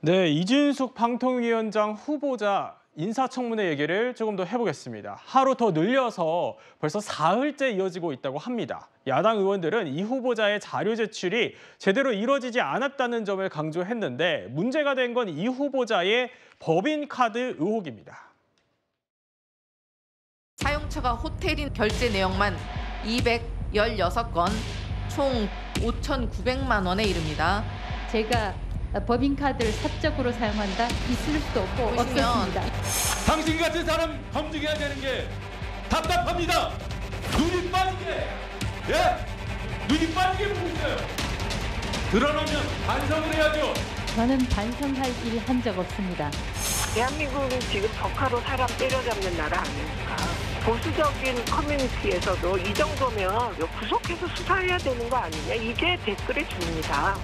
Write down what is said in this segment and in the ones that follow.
네, 이준숙 방통위원장 후보자 인사청문회 얘기를 조금 더 해보겠습니다. 하루 더 늘려서 벌써 사흘째 이어지고 있다고 합니다. 야당 의원들은 이 후보자의 자료 제출이 제대로 이루어지지 않았다는 점을 강조했는데 문제가 된 건 이 후보자의 법인카드 의혹입니다. 사용처가 호텔인 결제 내용만 216건, 총 5,900만 원에 이릅니다. 제가 법인카드를 사적으로 사용한다? 있을 수도 없고 없었습니다. 당신 같은 사람 검증해야 되는 게 답답합니다. 눈이 빠지게, 눈이 빠지게 보고 있어요. 드러나면 반성을 해야죠. 저는 반성할 일 한 적 없습니다. 대한민국은 지금 적화로 사람 때려잡는 나라 아닙니까? 보수적인 커뮤니티에서도 이 정도면 구속해서 수사해야 되는 거 아니냐, 이게 댓글의 주입니다.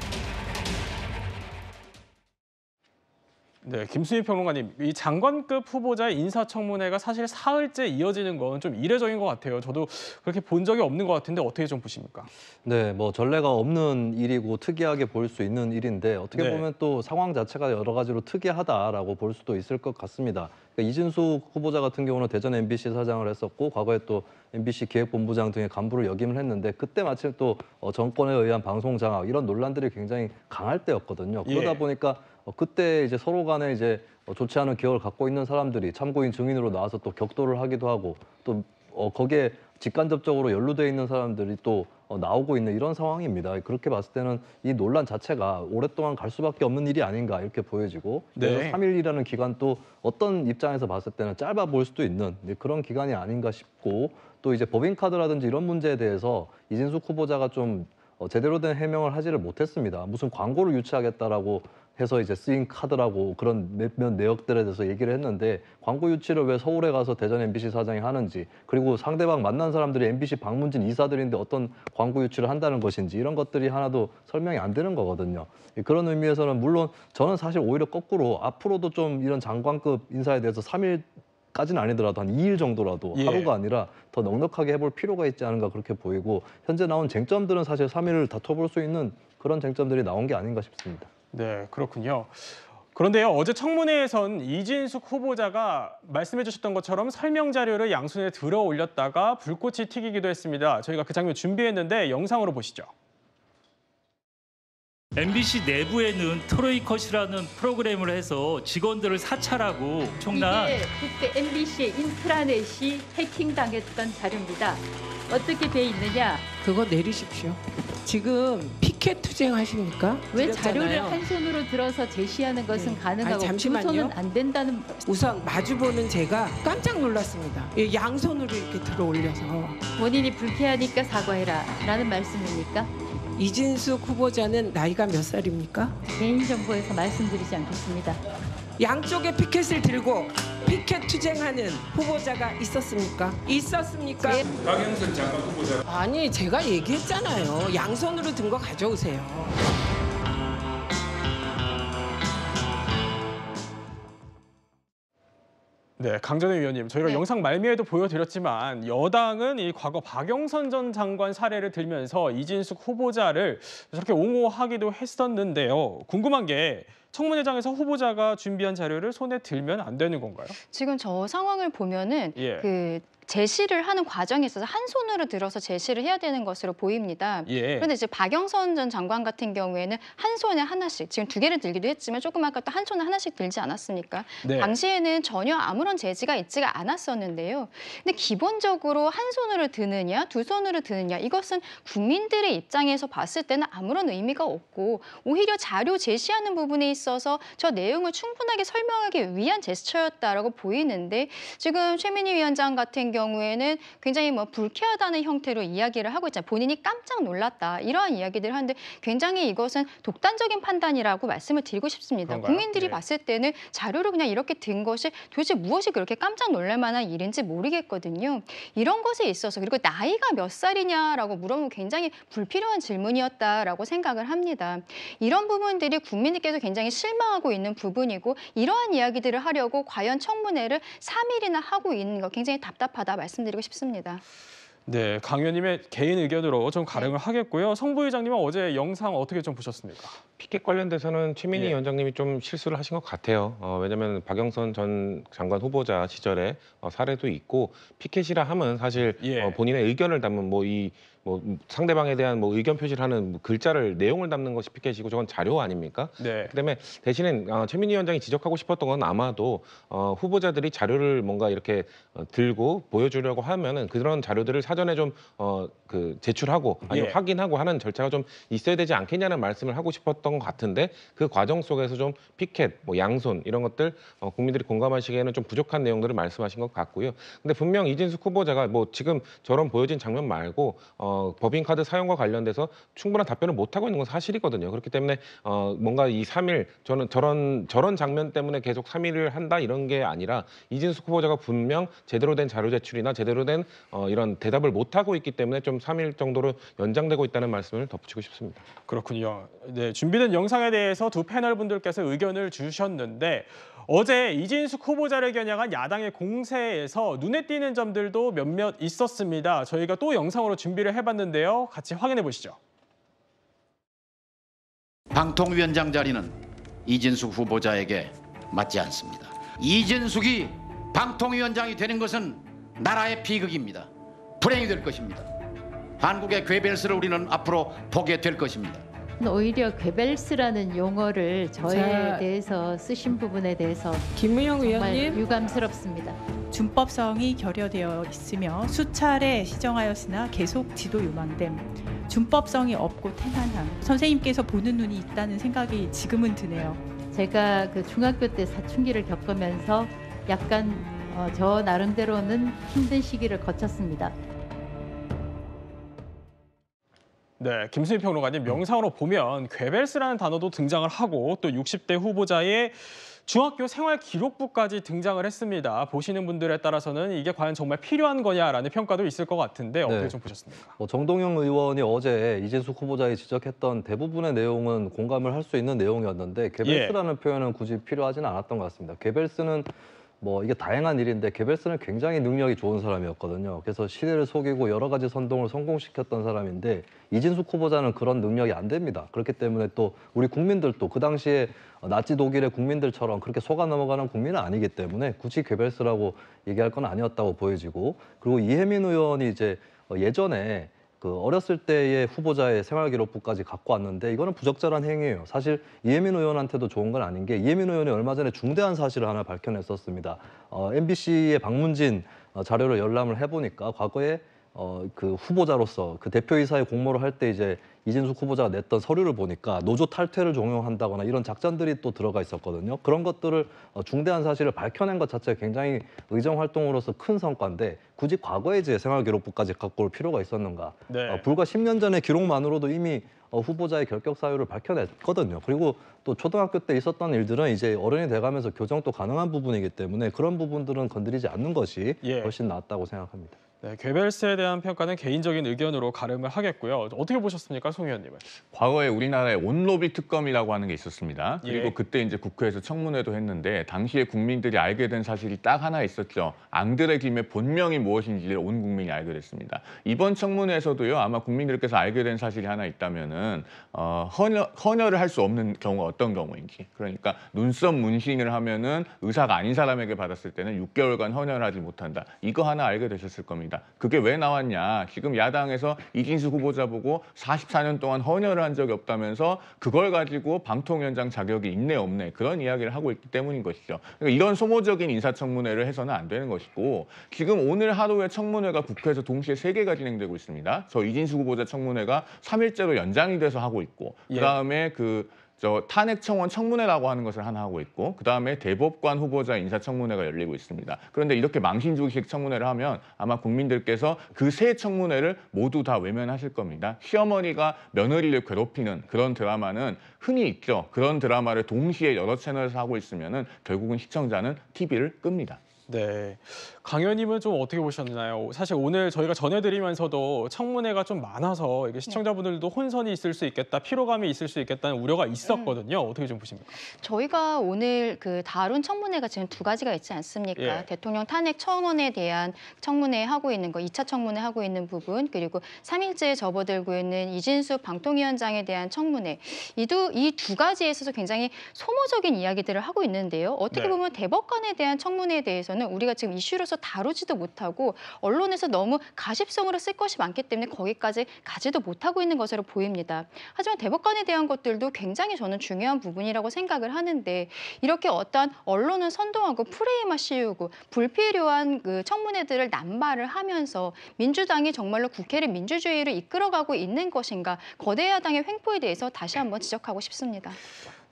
네, 김수희 평론가님, 이 장관급 후보자의 인사청문회가 사실 사흘째 이어지는 건 좀 이례적인 것 같아요. 저도 그렇게 본 적이 없는 것 같은데 어떻게 좀 보십니까? 네, 뭐 전례가 없는 일이고 특이하게 볼 수 있는 일인데 어떻게 네. 보면 또 상황 자체가 여러 가지로 특이하다라고 볼 수도 있을 것 같습니다. 그러니까 이준숙 후보자 같은 경우는 대전 MBC 사장을 했었고 과거에 또 MBC 기획본부장 등의 간부를 역임을 했는데 그때 마침 또 정권에 의한 방송 장악 이런 논란들이 굉장히 강할 때였거든요. 그러다 예. 보니까 그때 이제 서로 간에 이제 좋지 않은 기억을 갖고 있는 사람들이 참고인 증인으로 나와서 또 격돌을 하기도 하고 또 거기에 직간접적으로 연루돼 있는 사람들이 또 나오고 있는 이런 상황입니다. 그렇게 봤을 때는 이 논란 자체가 오랫동안 갈 수밖에 없는 일이 아닌가 이렇게 보여지고 그래서 네. 3일이라는 기간도 어떤 입장에서 봤을 때는 짧아 보일 수도 있는 그런 기간이 아닌가 싶고 또 이제 법인카드라든지 이런 문제에 대해서 이준숙 후보자가 좀 제대로 된 해명을 하지를 못했습니다. 무슨 광고를 유치하겠다라고 해서 이제 쓰인 카드라고 그런 몇몇 내역들에 대해서 얘기를 했는데 광고 유치를 왜 서울에 가서 대전 MBC 사장이 하는지 그리고 상대방 만난 사람들이 MBC 방문진 이사들인데 어떤 광고 유치를 한다는 것인지 이런 것들이 하나도 설명이 안 되는 거거든요. 그런 의미에서는 물론 저는 사실 오히려 거꾸로 앞으로도 좀 이런 장관급 인사에 대해서 3일까지는 아니더라도 한 2일 정도라도 예. 하루가 아니라 더 넉넉하게 해볼 필요가 있지 않은가 그렇게 보이고 현재 나온 쟁점들은 사실 3일을 다퉈볼 수 있는 그런 쟁점들이 나온 게 아닌가 싶습니다. 네, 그렇군요. 그런데요, 어제 청문회에선 이준숙 후보자가 말씀해 주셨던 것처럼 설명 자료를 양손에 들어 올렸다가 불꽃이 튀기기도 했습니다. 저희가 그 장면 준비했는데 영상으로 보시죠. MBC 내부에는 트로이컷이라는 프로그램을 해서 직원들을 사찰하고 엄청난 이게 그때 MBC의 인트라넷이 해킹당했던 자료입니다. 어떻게 돼 있느냐? 그거 내리십시오. 지금 피켓 투쟁하십니까? 왜 드렸잖아요. 자료를 한 손으로 들어서 제시하는 것은 가능하고 아니, 잠시만요. 두 손은 안 된다는. 우선 마주보는 제가 깜짝 놀랐습니다. 양손으로 이렇게 들어 올려서. 본인이 불쾌하니까 사과해라 라는 말씀입니까? 이준숙 후보자는 나이가 몇 살입니까? 개인정보에서 말씀드리지 않겠습니다. 양쪽에 피켓을 들고 피켓 투쟁하는 후보자가 있었습니까? 있었습니까? 박영선 장관 후보자. 아니, 제가 얘기했잖아요. 양손으로 든 거 가져오세요. 네, 강전의 위원님, 저희가 네. 영상 말미에도 보여드렸지만 여당은 이 과거 박영선 전 장관 사례를 들면서 이준숙 후보자를 저렇게 옹호하기도 했었는데요. 궁금한 게 청문회장에서 후보자가 준비한 자료를 손에 들면 안 되는 건가요? 지금 저 상황을 보면은 예. 그 제시를 하는 과정에 있어서 한 손으로 들어서 제시를 해야 되는 것으로 보입니다. 예. 그런데 이제 박영선 전 장관 같은 경우에는 한 손에 하나씩, 지금 두 개를 들기도 했지만 조금 아까 또 한 손에 하나씩 들지 않았습니까? 네. 당시에는 전혀 아무런 제지가 있지가 않았었는데요. 근데 기본적으로 한 손으로 드느냐, 두 손으로 드느냐, 이것은 국민들의 입장에서 봤을 때는 아무런 의미가 없고 오히려 자료 제시하는 부분에 있어서 저 내용을 충분하게 설명하기 위한 제스처였다라고 보이는데 지금 최민희 위원장 같은 경우에는 굉장히 불쾌하다는 형태로 이야기를 하고 있잖아요. 본인이 깜짝 놀랐다 이러한 이야기들을 하는데 굉장히 이것은 독단적인 판단이라고 말씀을 드리고 싶습니다. 그런가요? 국민들이 네. 봤을 때는 자료를 그냥 이렇게 든 것이 도대체 무엇이 그렇게 깜짝 놀랄 만한 일인지 모르겠거든요. 이런 것에 있어서 그리고 나이가 몇 살이냐라고 물어보면 굉장히 불필요한 질문이었다라고 생각을 합니다. 이런 부분들이 국민들께서 굉장히 실망하고 있는 부분이고 이러한 이야기들을 하려고 과연 청문회를 3일이나 하고 있는 거 굉장히 답답하다 말씀드리고 싶습니다. 네, 강 의원님의 개인 의견으로 좀 가름을 하겠고요. 성 부의장님은 어제 영상 어떻게 좀 보셨습니까? 피켓 관련돼서는 최민희 예. 위원장님이 좀 실수를 하신 것 같아요. 왜냐하면 박영선 전 장관 후보자 시절에 사례도 있고 피켓이라 함은 사실 예. 본인의 의견을 담은 상대방에 대한 의견 표시를 하는 글자를 내용을 담는 것이 피켓이고 저건 자료 아닙니까? 네. 그다음에 대신에 최민희 위원장이 지적하고 싶었던 건 아마도 후보자들이 자료를 뭔가 이렇게 들고 보여주려고 하면은 그런 자료들을 사전에 좀 제출하고 아니면 예. 확인하고 하는 절차가 좀 있어야 되지 않겠냐는 말씀을 하고 싶었던 것 같은데 그 과정 속에서 좀 피켓, 양손 이런 것들 국민들이 공감하시기에는 좀 부족한 내용들을 말씀하신 것 같고요. 근데 분명 이진숙 후보자가 지금 저런 보여진 장면 말고 법인카드 사용과 관련돼서 충분한 답변을 못 하고 있는 건 사실이거든요. 그렇기 때문에 뭔가 이 3일 저런 장면 때문에 계속 3일을 한다 이런 게 아니라 이진숙 후보자가 분명 제대로 된 자료 제출이나 제대로 된 이런 대답을 못 하고 있기 때문에 좀 3일 정도로 연장되고 있다는 말씀을 덧붙이고 싶습니다. 그렇군요. 네, 준비된 영상에 대해서 두 패널 분들께서 의견을 주셨는데 어제 이진숙 후보자를 겨냥한 야당의 공세에서 눈에 띄는 점들도 몇몇 있었습니다. 저희가 또 영상으로 준비를 해봤는데요. 같이 확인해 보시죠. 방통위원장 자리는 이진숙 후보자에게 맞지 않습니다. 이진숙이 방통위원장이 되는 것은 나라의 비극입니다. 불행이 될 것입니다. 한국의 괴벨스를 우리는 앞으로 보게 될 것입니다. 오히려 괴벨스라는 용어를 저에 대해서 쓰신 부분에 대해서 김무영 정말 의원님. 유감스럽습니다. 준법성이 결여되어 있으며 수차례 시정하였으나 계속 지도 유망됨, 준법성이 없고 태난함, 선생님께서 보는 눈이 있다는 생각이 지금은 드네요. 제가 그 중학교 때 사춘기를 겪으면서 약간 저 나름대로는 힘든 시기를 거쳤습니다. 네, 김수희 평론가님 영상으로 보면 괴벨스라는 단어도 등장을 하고 또 60대 후보자의 중학교 생활 기록부까지 등장을 했습니다. 보시는 분들에 따라서는 이게 과연 정말 필요한 거냐라는 평가도 있을 것 같은데 어떻게 좀 보셨습니까? 정동영 의원이 어제 이진숙 후보자가 지적했던 대부분의 내용은 공감을 할 수 있는 내용이었는데 괴벨스라는 표현은 굳이 필요하지는 않았던 것 같습니다. 괴벨스는 이게 다양한 일인데 괴벨스는 굉장히 능력이 좋은 사람이었거든요. 그래서 시대를 속이고 여러 가지 선동을 성공시켰던 사람인데 이진숙 후보자는 그런 능력이 안 됩니다. 그렇기 때문에 또 우리 국민들도 그 당시에 나치 독일의 국민들처럼 그렇게 속아 넘어가는 국민은 아니기 때문에 굳이 괴벨스라고 얘기할 건 아니었다고 보여지고, 그리고 이혜민 의원이 이제 예전에 어렸을 때의 후보자의 생활기록부까지 갖고 왔는데 이거는 부적절한 행위예요. 사실 이혜민 의원한테도 좋은 건 아닌 게 이혜민 의원이 얼마 전에 중대한 사실을 하나 밝혀냈었습니다. MBC의 박문진 자료를 열람을 해보니까 과거에 그 후보자로서 그 대표이사의 공모를 할 때 이제 이진숙 후보자가 냈던 서류를 보니까 노조 탈퇴를 종용한다거나 이런 작전들이 또 들어가 있었거든요. 그런 것들을 중대한 사실을 밝혀낸 것 자체가 굉장히 의정 활동으로서 큰 성과인데 굳이 과거에 이제 생활기록부까지 갖고 올 필요가 있었는가? 네. 불과 10년 전의 기록만으로도 이미 후보자의 결격 사유를 밝혀냈거든요. 그리고 또 초등학교 때 있었던 일들은 이제 어른이 돼가면서 교정도 가능한 부분이기 때문에 그런 부분들은 건드리지 않는 것이 훨씬 낫다고 생각합니다. 네, 괴벨스에 대한 평가는 개인적인 의견으로 가름을 하겠고요. 어떻게 보셨습니까, 송 의원님은? 과거에 우리나라에 온로비 특검이라고 하는 게 있었습니다. 그리고 예. 그때 이제 국회에서 청문회도 했는데 당시에 국민들이 알게 된 사실이 딱 하나 있었죠. 앙드레 김의 본명이 무엇인지를 온 국민이 알게 됐습니다. 이번 청문회에서도요, 아마 국민들께서 알게 된 사실이 하나 있다면은 헌혈을 할 수 없는 경우가 어떤 경우인지. 그러니까 눈썹 문신을 하면은 의사가 아닌 사람에게 받았을 때는 6개월간 헌혈하지 못한다. 이거 하나 알게 되셨을 겁니다. 그게 왜 나왔냐? 지금 야당에서 이진숙 후보자 보고 44년 동안 헌혈을 한 적이 없다면서 그걸 가지고 방통위원장 자격이 있네 없네 그런 이야기를 하고 있기 때문인 것이죠. 그러니까 이런 소모적인 인사청문회를 해서는 안 되는 것이고, 지금 오늘 하루에 청문회가 국회에서 동시에 3개가 진행되고 있습니다. 저 이진숙 후보자 청문회가 3일째로 연장이 돼서 하고 있고, 그다음에 탄핵 청원 청문회라고 하는 것을 하나 하고 있고, 그다음에 대법관 후보자 인사청문회가 열리고 있습니다. 그런데 이렇게 망신주기식 청문회를 하면 아마 국민들께서 그 세 청문회를 모두 다 외면하실 겁니다. 시어머니가 며느리를 괴롭히는 그런 드라마는 흔히 있죠. 그런 드라마를 동시에 여러 채널에서 하고 있으면은 결국은 시청자는 TV를 끕니다. 네, 강 의원님은 좀 어떻게 보셨나요? 사실 오늘 저희가 전해드리면서도 청문회가 좀 많아서 이게 시청자분들도 혼선이 있을 수 있겠다, 피로감이 있을 수 있겠다는 우려가 있었거든요. 어떻게 좀 보십니까? 저희가 오늘 다룬 청문회가 지금 두 가지가 있지 않습니까? 예. 대통령 탄핵 청원에 대한 청문회 하고 있는 거, 2차 청문회 하고 있는 부분, 그리고 3일째에 접어들고 있는 이진숙 방통위원장에 대한 청문회. 이 두 가지에 있어서 굉장히 소모적인 이야기들을 하고 있는데요. 어떻게 네. 보면 대법관에 대한 청문회에 대해서는 우리가 지금 이슈로서 다루지도 못하고 언론에서 너무 가십성으로 쓸 것이 많기 때문에 거기까지 가지도 못하고 있는 것으로 보입니다. 하지만 대법관에 대한 것들도 굉장히 저는 중요한 부분이라고 생각을 하는데 이렇게 어떠한 언론을 선동하고 프레임을 씌우고 불필요한 그 청문회들을 남발을 하면서 민주당이 정말로 국회를 민주주의를 이끌어가고 있는 것인가 거대 야당의 횡포에 대해서 다시 한번 지적하고 싶습니다.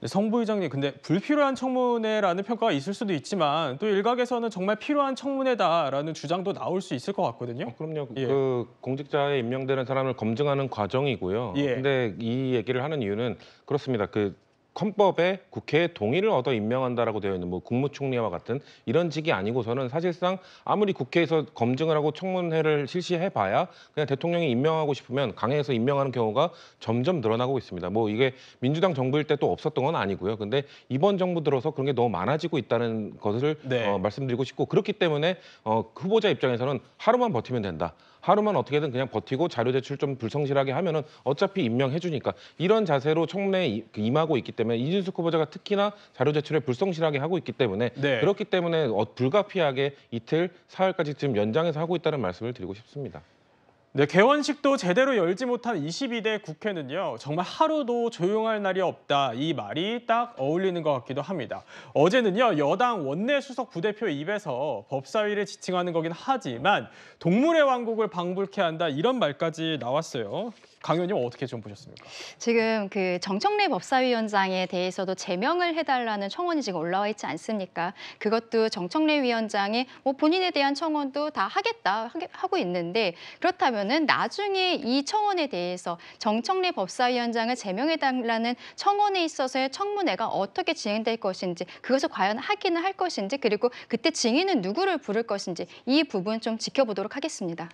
네, 성 부의장님, 근데 불필요한 청문회라는 평가가 있을 수도 있지만 또 일각에서는 정말 필요한 청문회다라는 주장도 나올 수 있을 것 같거든요. 그럼요. 예. 그 공직자에 임명되는 사람을 검증하는 과정이고요. 예. 근데 이 얘기를 하는 이유는 그렇습니다. 그 헌법에 국회의 동의를 얻어 임명한다라고 되어 있는 뭐 국무총리와 같은 이런 직이 아니고서는 사실상 아무리 국회에서 검증을 하고 청문회를 실시해봐야 그냥 대통령이 임명하고 싶으면 강행해서 임명하는 경우가 점점 늘어나고 있습니다. 뭐 이게 민주당 정부일 때 또 없었던 건 아니고요. 근데 이번 정부 들어서 그런 게 너무 많아지고 있다는 것을 네. 말씀드리고 싶고 그렇기 때문에 후보자 입장에서는 하루만 버티면 된다. 하루만 어떻게든 그냥 버티고 자료 제출 좀 불성실하게 하면은 어차피 임명해 주니까 이런 자세로 청문회에 임하고 있기 때문에 이준석 후보자가 특히나 자료 제출에 불성실하게 하고 있기 때문에 네. 그렇기 때문에 불가피하게 이틀 사흘까지 지금 연장해서 하고 있다는 말씀을 드리고 싶습니다. 네, 개원식도 제대로 열지 못한 22대 국회는요, 정말 하루도 조용할 날이 없다. 이 말이 딱 어울리는 것 같기도 합니다. 어제는요, 여당 원내 수석 부대표 입에서 법사위를 지칭하는 거긴 하지만 동물의 왕국을 방불케 한다 이런 말까지 나왔어요. 강 의원님 어떻게 좀 보셨습니까? 지금 그 정청래 법사위원장에 대해서도 제명을 해달라는 청원이 지금 올라와 있지 않습니까? 그것도 정청래 위원장이 뭐 본인에 대한 청원도 다 하고 있는데 그렇다면은 나중에 이 청원에 대해서 정청래 법사위원장을 제명해달라는 청원에 있어서의 청문회가 어떻게 진행될 것인지 그것을 과연 하기는 할 것인지 그리고 그때 증인은 누구를 부를 것인지 이 부분 좀 지켜보도록 하겠습니다.